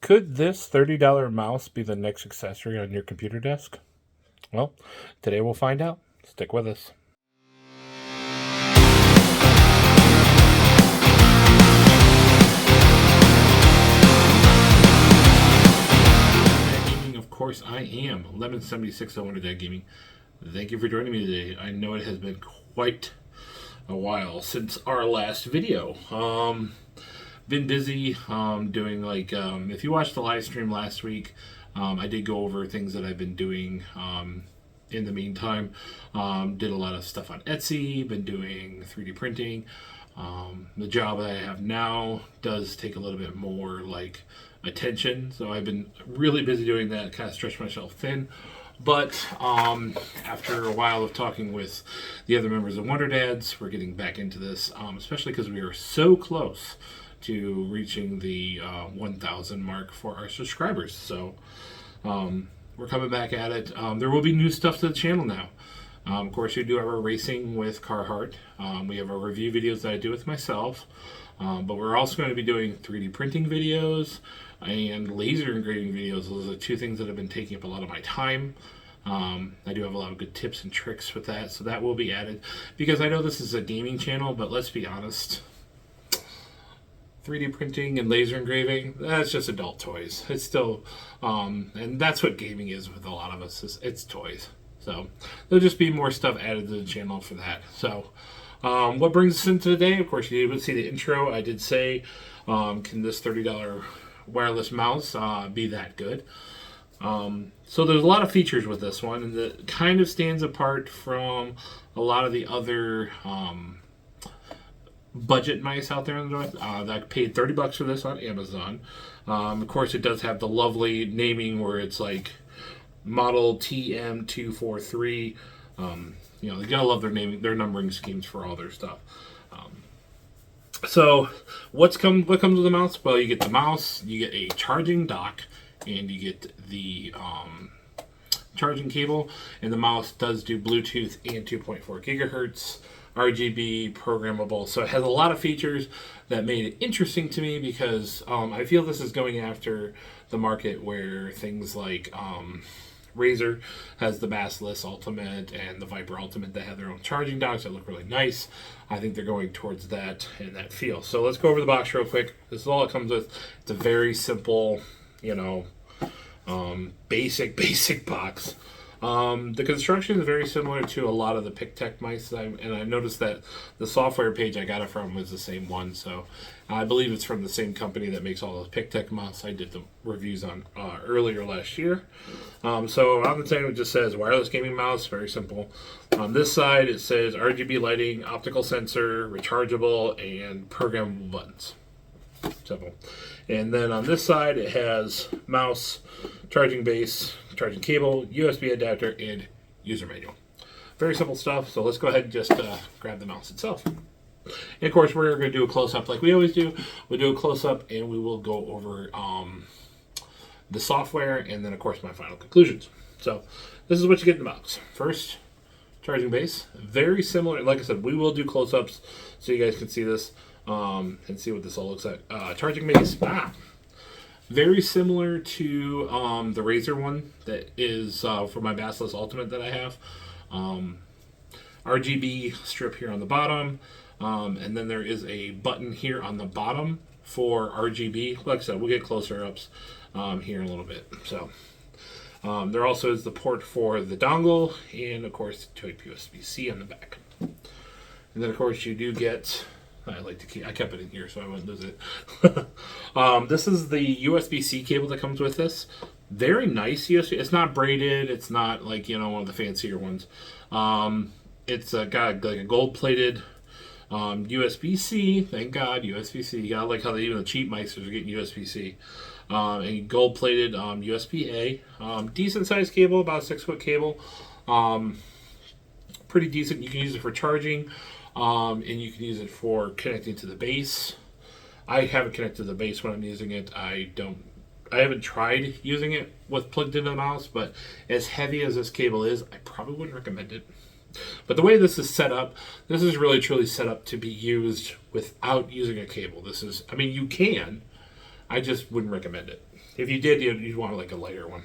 Could this $30 mouse be the next accessory on your computer desk? Well, today we'll find out. Stick with us. Of course, I am 1176 on Dad Gaming. Thank you for joining me today. I know it has been quite a while since our last video. Been busy doing if you watched the live stream last week, I did go over things that I've been doing in the meantime. Did a lot of stuff on Etsy, been doing 3D printing. The job that I have now does take a little bit more attention, so I've been really busy doing that, kind of stretch myself thin. But after a while of talking with the other members of Wonder Dads, we're getting back into this, especially because we are so close to reaching the 1,000 mark for our subscribers. So we're coming back at it. There will be new stuff to the channel now. Of course, we do our racing with Carhartt. We have our review videos that I do with myself. But we're also going to be doing 3D printing videos and laser engraving videos. Those are two things that have been taking up a lot of my time. I do have a lot of good tips and tricks with that, so that will be added. Because I know this is a gaming channel, but let's be honest. 3D printing and laser engraving, that's just adult toys. It's still, and that's what gaming is with a lot of us, it's toys. So there'll just be more stuff added to the channel for that. So what brings us into today? Of course, you did see the intro. I did say, can this $30 wireless mouse be that good? So there's a lot of features with this one, and that kind of stands apart from a lot of the other budget mice out there in the north. I paid $30 for this on Amazon. Of course, it does have the lovely naming where it's like model TM243. You gotta love their naming, their numbering schemes for all their stuff. So what comes with the mouse? Well, you get the mouse, you get a charging dock, and you get the charging cable. And the mouse does do Bluetooth and 2.4 gigahertz. RGB programmable, so it has a lot of features that made it interesting to me because I feel this is going after the market where things like Razer has the Basilisk Ultimate and the Viper Ultimate that have their own charging docks that look really nice. I think they're going towards that and that feel. So let's go over the box real quick. This is all it comes with. It's a very simple, basic box. The construction is very similar to a lot of the PicTech mice, and I noticed that the software page I got it from was the same one, so I believe it's from the same company that makes all those PicTech mice I did the reviews on earlier last year. So on the side it just says wireless gaming mouse, very simple. On this side it says RGB lighting, optical sensor, rechargeable, and programmable buttons. Simple. And then on this side it has mouse, charging base, charging cable, USB adapter, and user manual. Very simple stuff, so let's go ahead and just grab the mouse itself. And of course we're going to do a close-up like we always do. We'll do a close-up and we will go over the software and then of course my final conclusions. So this is what you get in the mouse. First, charging base. Very similar, like I said, we will do close-ups so you guys can see this. And see what this all looks like. Charging base, very similar to the Razer one that is for my Basilisk Ultimate that I have. RGB strip here on the bottom, and then there is a button here on the bottom for RGB. Like I said, we'll get closer ups here in a little bit. So there also is the port for the dongle, and of course type USB-C on the back. And then of course you do get. I kept it in here so I wouldn't lose it. This is the USB-C cable that comes with this. Very nice USB. It's not braided. It's not like, one of the fancier ones. It's got like a gold-plated USB-C. Thank God, USB-C. You gotta like how even the cheap mice are getting USB-C. And gold-plated USB-A. Decent-sized cable, about a 6-foot cable. Pretty decent. You can use it for charging. And you can use it for connecting to the base. I haven't connected to the base when I'm using it. I haven't tried using it with plugged into the mouse, but as heavy as this cable is, I probably wouldn't recommend it. But the way this is set up, this is really truly set up to be used without using a cable. You can, I just wouldn't recommend it. If you did, you'd want like a lighter one.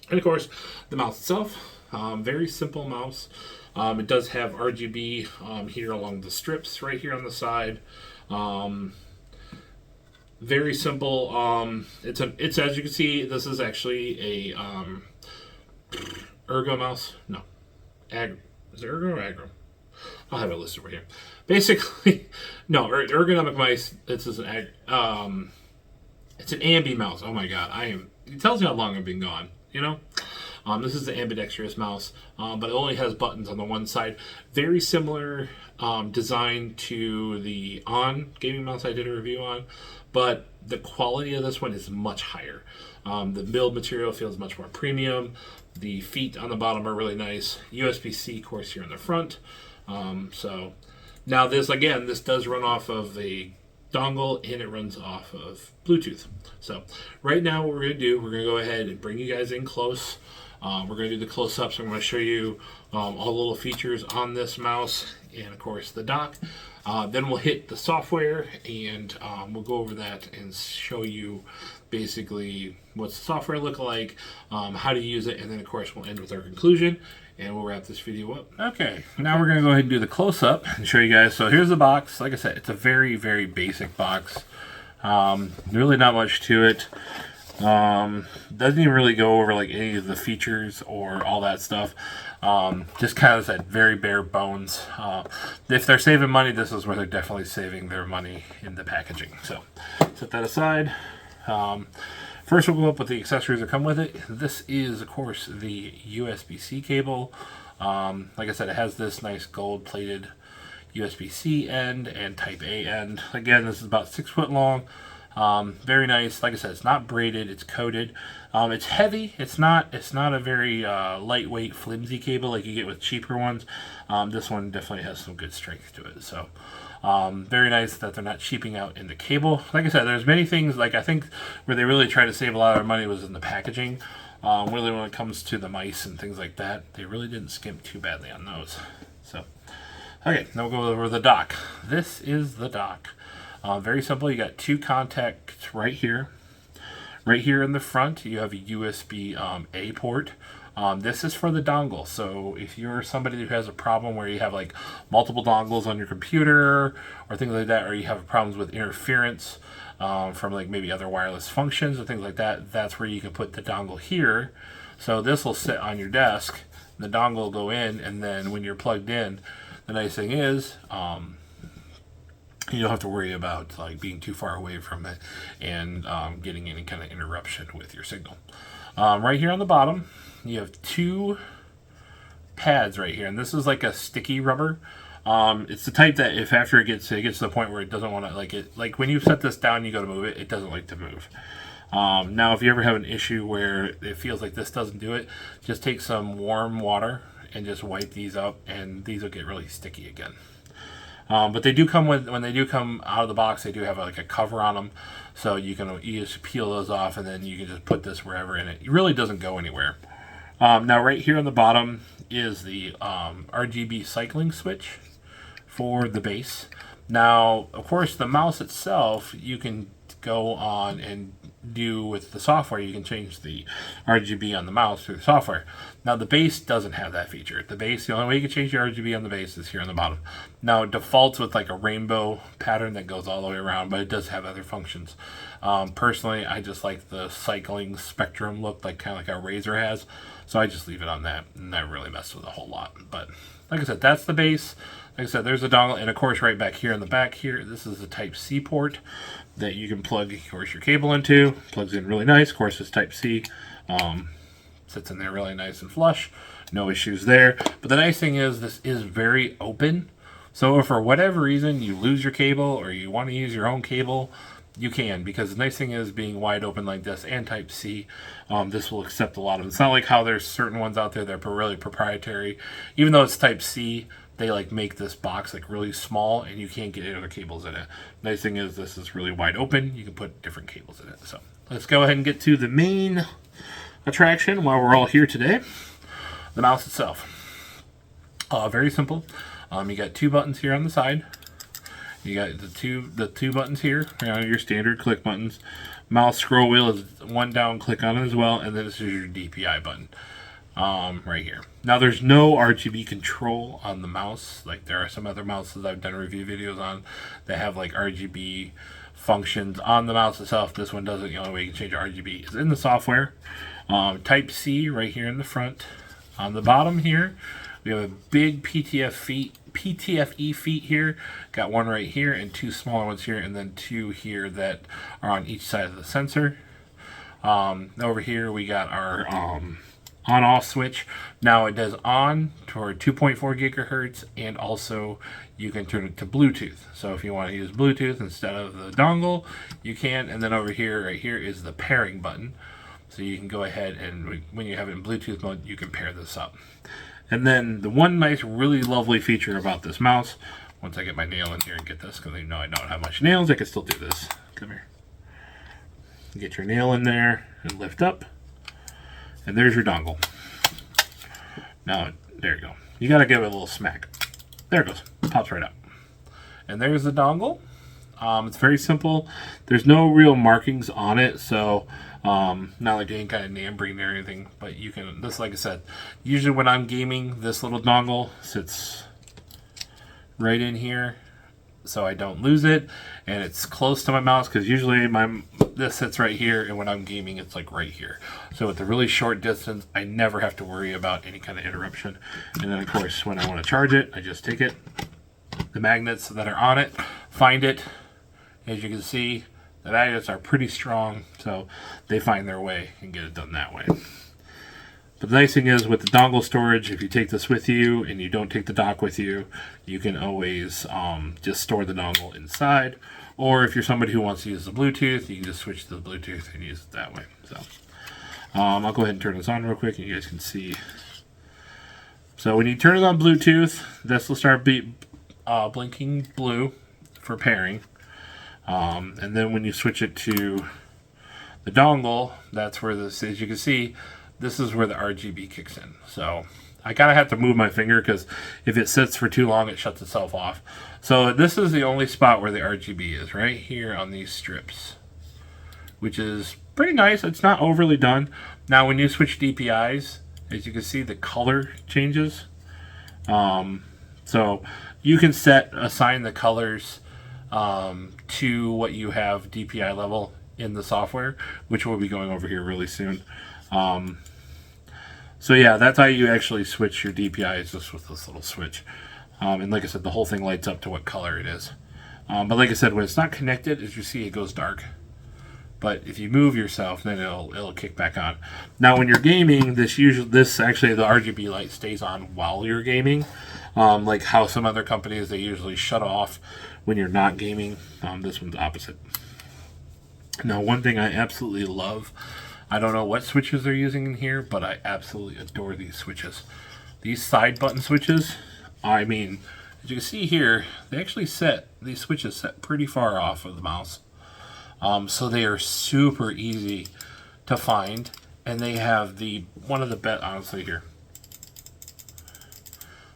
And of course, the mouse itself, very simple mouse. It does have RGB here along the strips right here on the side. Very simple. It's as you can see, this is actually a Ergo mouse. No, is it Ergo or Agro? I'll have it listed right here. Basically, no, ergonomic mice. It's an ambi mouse. Oh my god, it tells you how long I've been gone. You know, this is the ambidextrous mouse, but it only has buttons on the one side. Very similar design to the gaming mouse I did a review on, but the quality of this one is much higher. The build material feels much more premium. The feet on the bottom are really nice. USB-C, of course, here in the front. So now this does run off of a dongle and it runs off of Bluetooth. So right now what we're going to do, we're going to go ahead and bring you guys in close. We're going to do the close-ups. I'm going to show you all the little features on this mouse and of course the dock. Then we'll hit the software and we'll go over that and show you basically what's the software look like, how to use it, and then of course we'll end with our conclusion and we'll wrap this video up. Okay, now we're going to go ahead and do the close-up and show you guys. So here's the box. Like I said, it's a very, very basic box. Really not much to it. Doesn't even really go over like any of the features or all that stuff. Just kind of that very bare bones. If they're saving money, this is where they're definitely saving their money in the packaging. So set that aside. First we'll go up with the accessories that come with it. This is of course the USB-C cable. Like I said, it has this nice gold plated USB-C end and Type A end. Again, this is about 6 foot long. Very nice. Like I said, it's not braided, it's coated. It's heavy. It's not a very lightweight, flimsy cable like you get with cheaper ones. This one definitely has some good strength to it. So very nice that they're not cheaping out in the cable. Like I said, there's many things, like I think where they really try to save a lot of their money was in the packaging. Really when it comes to the mice and things like that, they really didn't skimp too badly on those. So, okay, now we'll go over the dock. This is the dock. Very simple. You got two contacts right here. Right here in the front, you have a USB A port. This is for the dongle. So if you're somebody who has a problem where you have like multiple dongles on your computer or things like that, or you have problems with interference from like maybe other wireless functions or things like that, that's where you can put the dongle here. So this will sit on your desk. The dongle will go in, and then when you're plugged in, the nice thing is you don't have to worry about like being too far away from it and getting any kind of interruption with your signal. Right here on the bottom, you have two pads right here, and this is like a sticky rubber. It's the type that if after it gets to the point where it doesn't want to, like when you set this down, you go to move it, it doesn't like to move. Now, if you ever have an issue where it feels like this doesn't do it, just take some warm water and just wipe these up, and these will get really sticky again. But they do come when they do come out of the box, they do have like a cover on them, so you just peel those off, and then you can just put this wherever, and it really doesn't go anywhere. Now right here on the bottom is the RGB cycling switch for the base. Now, of course, the mouse itself, you can go on and do with the software. You can change the RGB on the mouse through the software. Now, the base doesn't have that feature. The only way you can change your RGB on the base is here on the bottom. Now, it defaults with like a rainbow pattern that goes all the way around, but it does have other functions. Personally, I just like the cycling spectrum look, like kind of like our Razer has, so I just leave it on that, and I really mess with a whole lot. But like I said, that's the base. Like I said, there's a dongle, and of course right back here in the back here, this is the Type-C port that you can plug, of course, your cable into. Plugs in really nice. Of course, it's Type-C. Sits in there really nice and flush. No issues there. But the nice thing is this is very open. So if for whatever reason you lose your cable or you want to use your own cable, you can, because the nice thing is being wide open like this and Type-C, this will accept a lot of them. It's not like how there's certain ones out there that are really proprietary. Even though it's Type-C, they like make this box like really small and you can't get any other cables in it. Nice thing is this is really wide open. You can put different cables in it. So let's go ahead and get to the main attraction while we're all here today. The mouse itself. Very simple. You got two buttons here on the side. You got the two buttons here, your standard click buttons. Mouse scroll wheel is one down click on it as well, and then this is your DPI button right here. Now there's no RGB control on the mouse. Like there are some other mouses I've done review videos on that have like RGB functions on the mouse itself. This one doesn't. The only way you can change RGB is in the software. Type C right here in the front. On the bottom here, we have a big PTFE feet here. Got one right here and two smaller ones here, and then two here that are on each side of the sensor. Over here we got our on-off switch. Now it does on toward 2.4 gigahertz, and also you can turn it to Bluetooth. So if you want to use Bluetooth instead of the dongle, you can. And then over here, right here, is the pairing button. So you can go ahead and when you have it in Bluetooth mode, you can pair this up. And then the one nice, really lovely feature about this mouse, once I get my nail in here and get this, because I know I don't have much nails, I can still do this. Come here. Get your nail in there and lift up. And there's your dongle. Now, there you go. You got to give it a little smack. There it goes. Pops right up. And there's the dongle. It's very simple. There's no real markings on it, so not like any kind of numbering or anything, but you can, this, like I said, usually when I'm gaming, this little dongle sits right in here so I don't lose it, and it's close to my mouse, because usually this sits right here, and when I'm gaming it's like right here. So with a really short distance, I never have to worry about any kind of interruption. And then of course when I want to charge it, I just take it, the magnets that are on it, find it. As you can see, the magnets are pretty strong, so they find their way and get it done that way. But the nice thing is with the dongle storage, if you take this with you and you don't take the dock with you, you can always just store the dongle inside. Or if you're somebody who wants to use the Bluetooth, you can just switch to the Bluetooth and use it that way. So I'll go ahead and turn this on real quick and you guys can see. So when you turn it on Bluetooth, this will start blinking blue for pairing. And then when you switch it to the dongle, that's where this, as you can see, this is where the RGB kicks in. So I kind of have to move my finger because if it sits for too long, it shuts itself off. So this is the only spot where the RGB is, right here on these strips, which is pretty nice. It's not overly done. Now when you switch DPIs, as you can see, the color changes. So you can assign the colors to what you have DPI level in the software, which we'll be going over here really soon. So yeah, that's how you actually switch your DPIs, just with this little switch. And like I said, the whole thing lights up to what color it is. But like I said, when it's not connected, as you see, it goes dark. But if you move yourself, then it'll kick back on. Now when you're gaming, this actually the RGB light stays on while you're gaming. Like how some other companies, they usually shut off when you're not gaming. This one's opposite. Now one thing I absolutely love, I don't know what switches they're using in here, but I absolutely adore these switches. These side button switches, I mean, as you can see here, they actually these switches set pretty far off of the mouse. So they are super easy to find, and they have one of the best, honestly here,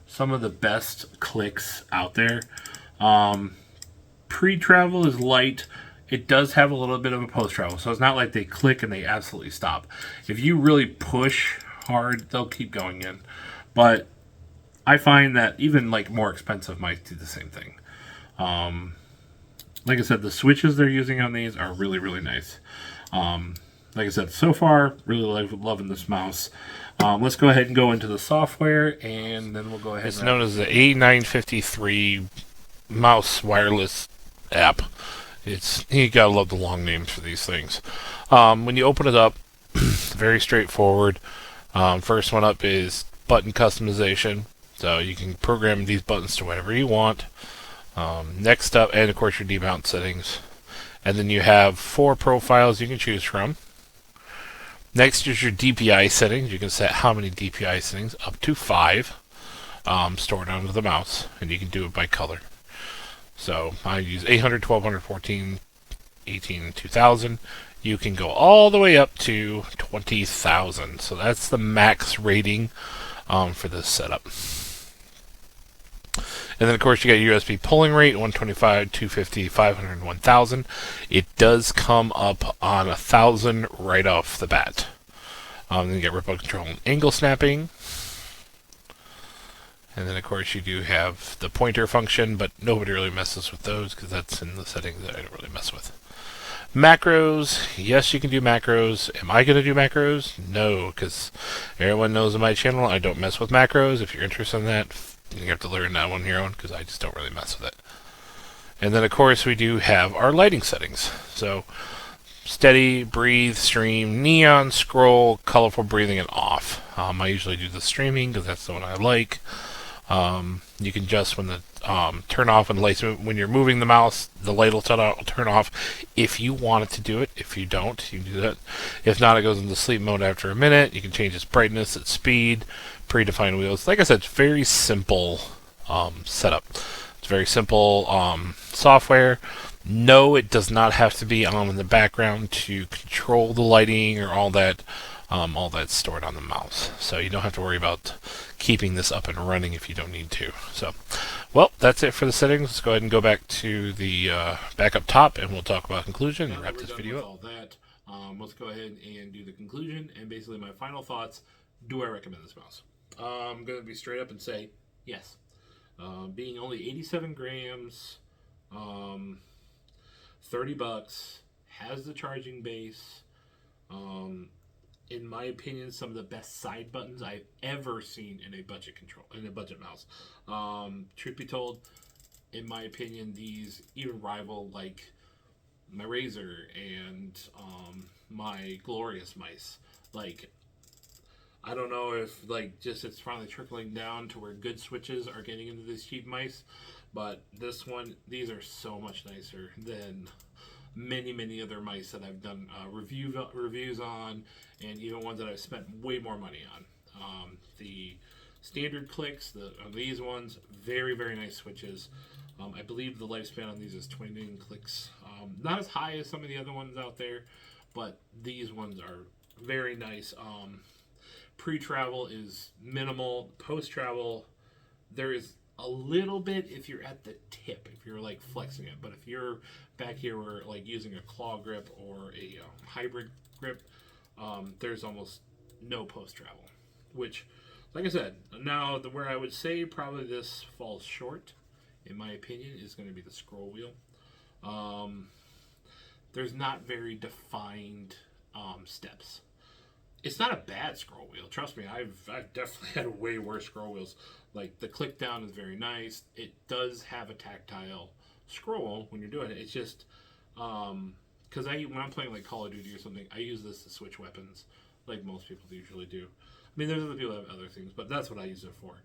some of the best clicks out there. Pre-travel is light. It does have a little bit of a post-travel, so it's not like they click and they absolutely stop. If you really push hard, they'll keep going in. But I find that even like more expensive might do the same thing. Like I said, the switches they're using on these are really, really nice. Like I said, so far, really loving this mouse. Let's go ahead and go into the software, and then we'll go ahead. It's known as the A953 mouse wireless app. You gotta love the long names for these things. When you open it up, very straightforward. First one up is button customization. So you can program these buttons to whatever you want. Next up, and of course your demount settings. And then you have 4 profiles you can choose from. Next is your DPI settings. You can set how many DPI settings, up to 5, stored onto the mouse, and you can do it by color. So I use 800, 1200, 14, 18, and 2000. You can go all the way up to 20,000. So that's the max rating for this setup. And then, of course, you got your USB polling rate, 125, 250, 500, and 1000. It does come up on 1000 right off the bat. Then you get Rgb Control and angle snapping. And then, of course, you do have the pointer function, but nobody really messes with those because that's in the settings that I don't really mess with. Macros, yes, you can do macros. Am I going to do macros? No, because everyone knows on my channel I don't mess with macros. If you're interested in that, you have to learn that one here on, because I just don't really mess with it. And then, of course, we do have our lighting settings. So, steady, breathe, stream, neon, scroll, colorful breathing, and off. I usually do the streaming because that's the one I like. You can adjust when the turn off when the lights when you're moving the mouse, the light will turn off if you want it to do it. If you don't, you can do that. If not, it goes into sleep mode after a minute. You can change its brightness, its speed, predefined wheels. Like I said, it's very simple setup. It's very simple software. No, it does not have to be on in the background to control the lighting or all that. All that's stored on the mouse, so you don't have to worry about keeping this up and running if you don't need to. So, well, that's it for the settings. Let's go ahead and go back to the back up top, and we'll talk about conclusion and wrap this video up. All that, let's go ahead and do the conclusion and basically my final thoughts. Do I recommend this mouse? I'm going to be straight up and say yes. Being only 87 grams, $30, has the charging base. In my opinion, some of the best side buttons I've ever seen in a budget mouse. Truth be told, in my opinion, these even rival like my Razer and my Glorious mice. Like, I don't know if like just it's finally trickling down to where good switches are getting into these cheap mice, but these are so much nicer than many other mice that I've done reviews on, and even ones that I've spent way more money on. The standard clicks, these ones, very nice switches. I believe the lifespan on these is 29 clicks. Not as high as some of the other ones out there, but these ones are very nice. Pre-travel is minimal. Post-travel, there is a little bit if you're at the tip, if you're like flexing it, but if you're back here where like using a claw grip or a hybrid grip, there's almost no post-travel, which, like I said, now where I would say probably this falls short, in my opinion, is going to be the scroll wheel. There's not very defined steps. It's not a bad scroll wheel. Trust me, I've definitely had way worse scroll wheels. Like, the click down is very nice. It does have a tactile scroll when you're doing it. It's just, because when I'm playing like Call of Duty or something, I use this to switch weapons, like most people usually do. I mean, there's other people that have other things, but that's what I use it for.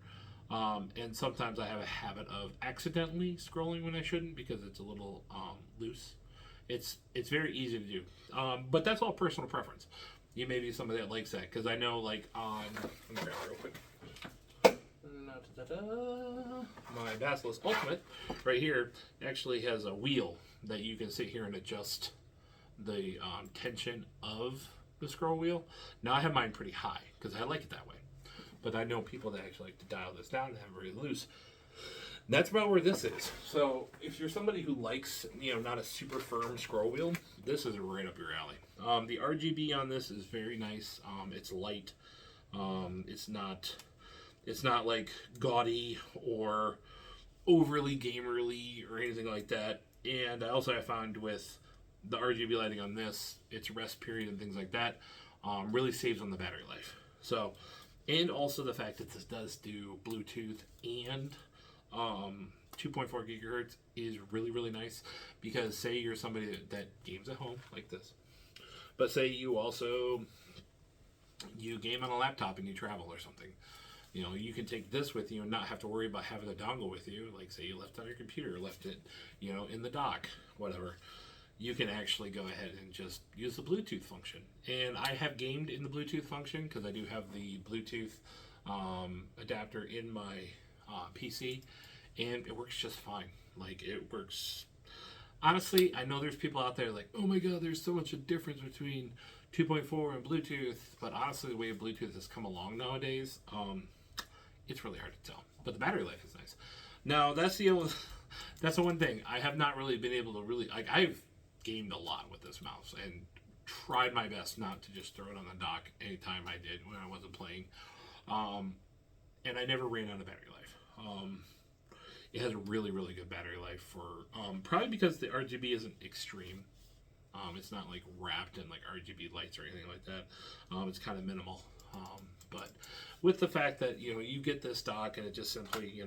And sometimes I have a habit of accidentally scrolling when I shouldn't because it's a little loose. It's very easy to do, but that's all personal preference. You may be somebody that likes that, because I know, like, let me grab it real quick. My Basilisk Ultimate, right here, actually has a wheel that you can sit here and adjust the tension of the scroll wheel. Now, I have mine pretty high, because I like it that way. But I know people that actually like to dial this down and have it really loose. That's about where this is. So if you're somebody who likes, not a super firm scroll wheel, this is right up your alley. The RGB on this is very nice. It's light. It's not like gaudy or overly gamerly or anything like that. And I also found with the RGB lighting on this, its rest period and things like that, really saves on the battery life. So, and also the fact that this does do Bluetooth and 2.4 gigahertz is really nice, because say you're somebody that games at home like this, but say you game on a laptop and you travel or something, you can take this with you and not have to worry about having a dongle with you. Like, say you left it on your computer, left it in the dock, whatever. You can actually go ahead and just use the Bluetooth function. And I have gamed in the Bluetooth function because I do have the Bluetooth adapter in my PC, and it works just fine. Like, it works. Honestly, I know there's people out there like, oh my god, there's so much a difference between 2.4 and Bluetooth, but honestly, the way Bluetooth has come along nowadays, it's really hard to tell. But the battery life is nice. No, that's that's the one thing I have not really been able to really like. I've gamed a lot with this mouse and tried my best not to just throw it on the dock anytime I did when I wasn't playing, and I never ran out of battery life. It has a really really good battery life for probably because the RGB isn't extreme. It's not like wrapped in like RGB lights or anything like that. It's kind of minimal. But with the fact that you get this dock and it just simply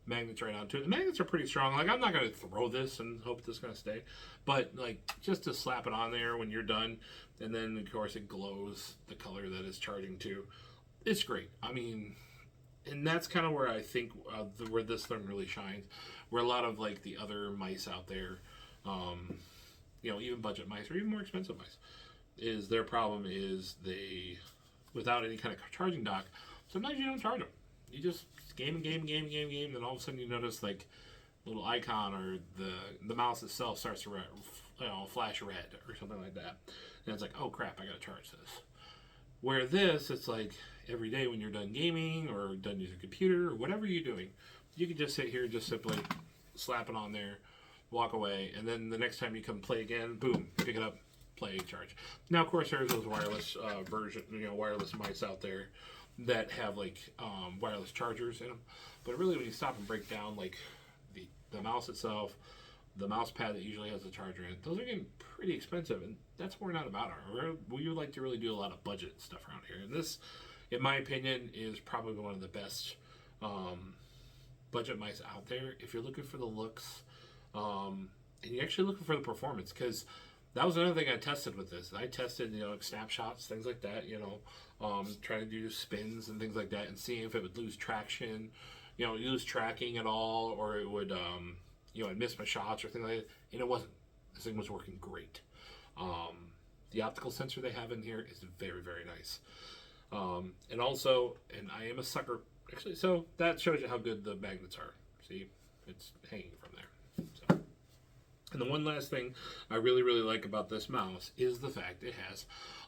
magnets right onto it. The magnets are pretty strong. Like I'm not going to throw this and hope this is going to stay, but like just to slap it on there when you're done, and then of course it glows the color that it's charging to. It's great. I mean, and that's kind of where I think where this thing really shines. Where a lot of like the other mice out there, even budget mice or even more expensive mice, is their problem is they, without any kind of charging dock, sometimes you don't charge them. You just game, then all of a sudden you notice like a little icon or the mouse itself starts to flash red or something like that. And it's like, oh crap, I gotta charge this. Where this, it's like every day when you're done gaming or done using a computer or whatever you're doing, you can just sit here and just simply slap it on there, walk away, and then the next time you come play again, boom, pick it up, play, charge. Now, of course, there's those wireless wireless mice out there that have like wireless chargers in them. But really, when you stop and break down like the mouse itself, the mouse pad that usually has a charger in it, those are getting pretty expensive, and that's what we're not about. We would like to really do a lot of budget stuff around here, and this, in my opinion, is probably one of the best budget mice out there. If you're looking for the looks, and you're actually looking for the performance, because that was another thing I tested with this. I tested, snapshots, things like that, trying to do spins and things like that and seeing if it would lose traction, lose tracking at all, or it would, I'd miss my shots or things like that. And it wasn't. This thing was working great. The optical sensor they have in here is very, very nice. And also, and I am a sucker, actually, so that shows you how good the magnets are. See, it's hanging from there. So. And the one last thing I really, really like about this mouse is the fact it has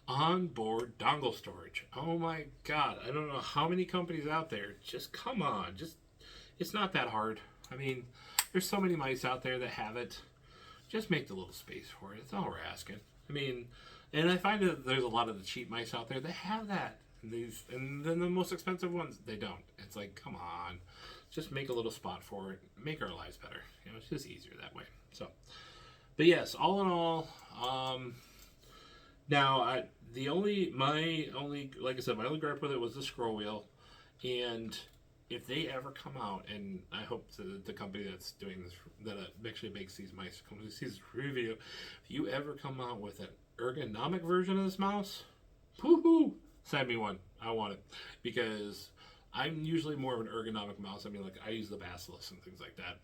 onboard dongle storage. Oh my god, I don't know how many companies out there, just come on, it's not that hard. I mean, there's so many mice out there that have it. Just make the little space for it. That's all we're asking. I mean, and I find that there's a lot of the cheap mice out there that have that. And then the most expensive ones, they don't. It's like, come on, just make a little spot for it. Make our lives better. It's just easier that way. So, but yes, all in all, now my only, like I said, my only gripe with it was the scroll wheel, and if they ever come out, and I hope the company that's doing this, that actually makes these mice, sees this review, if you ever come out with an ergonomic version of this mouse, woohoo! Send me one. I want it. Because I'm usually more of an ergonomic mouse. I mean, like, I use the Basilisk and things like that.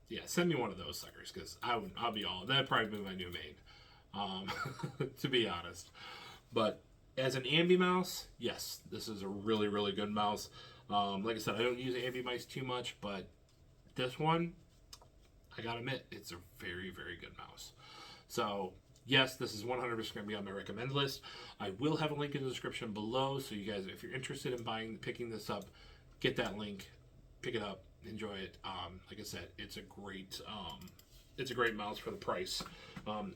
Yeah, send me one of those suckers, because I'll be all... That'd probably be my new main, to be honest. But as an ambi mouse, yes, this is a really, really good mouse. Like I said, I don't use ambi mice too much, but this one, I gotta admit, it's a very, very good mouse. So... yes, this is 100% going to be on my recommend list. I will have a link in the description below, so you guys, if you're interested in picking this up, get that link, pick it up, enjoy it. Like I said, it's a great mouse for the price.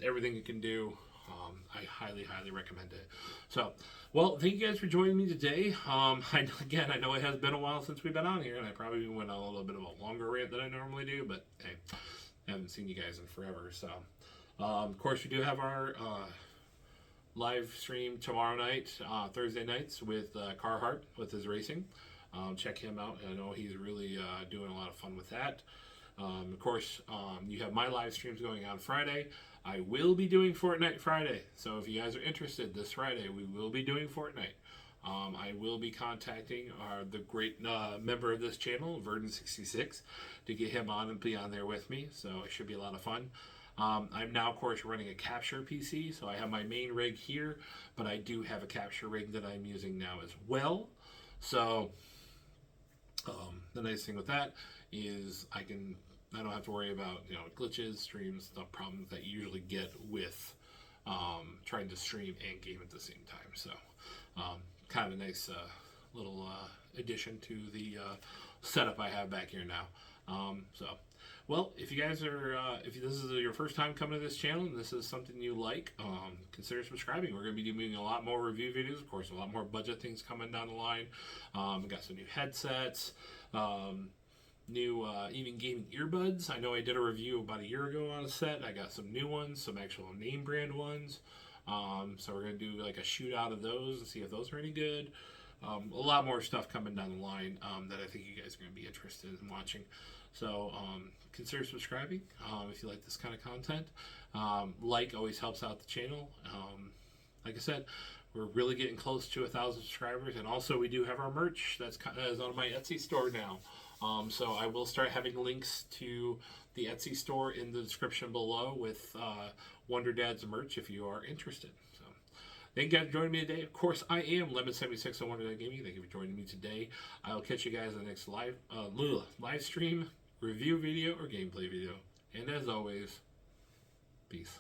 Everything it can do, I highly, highly recommend it. So, well, thank you guys for joining me today. I know it has been a while since we've been on here, and I probably went on a little bit of a longer rant than I normally do, but hey, I haven't seen you guys in forever, so... of course, we do have our live stream tomorrow night, Thursday nights, with Carhartt with his racing. Check him out. I know he's really doing a lot of fun with that. Of course, you have my live streams going on Friday. I will be doing Fortnite Friday. So if you guys are interested, this Friday we will be doing Fortnite. I will be contacting the great member of this channel, Verdon66, to get him on and be on there with me. So it should be a lot of fun. I'm now, of course, running a capture PC, so I have my main rig here, but I do have a capture rig that I'm using now as well. So the nice thing with that is I don't have to worry about glitches, streams, the problems that you usually get with trying to stream and game at the same time. So kind of a nice addition to the setup I have back here now. Well, if you guys are, if this is your first time coming to this channel and this is something you like, consider subscribing. We're going to be doing a lot more review videos, of course, a lot more budget things coming down the line. We got some new headsets, new even gaming earbuds. I know I did a review about a year ago on a set. I got some new ones, some actual name brand ones. So we're going to do like a shootout of those and see if those are any good. A lot more stuff coming down the line that I think you guys are going to be interested in watching. So consider subscribing if you like this kind of content. Like always helps out the channel. Like I said, we're really getting close to 1,000 subscribers, and also we do have our merch that's on my Etsy store now. So I will start having links to the Etsy store in the description below with Wonder Dad's merch if you are interested. So thank you guys for joining me today. Of course, I am Lemon76 on Wonder Dad Gaming. Thank you for joining me today. I'll catch you guys in the next live stream, review video, or gameplay video. And as always, peace.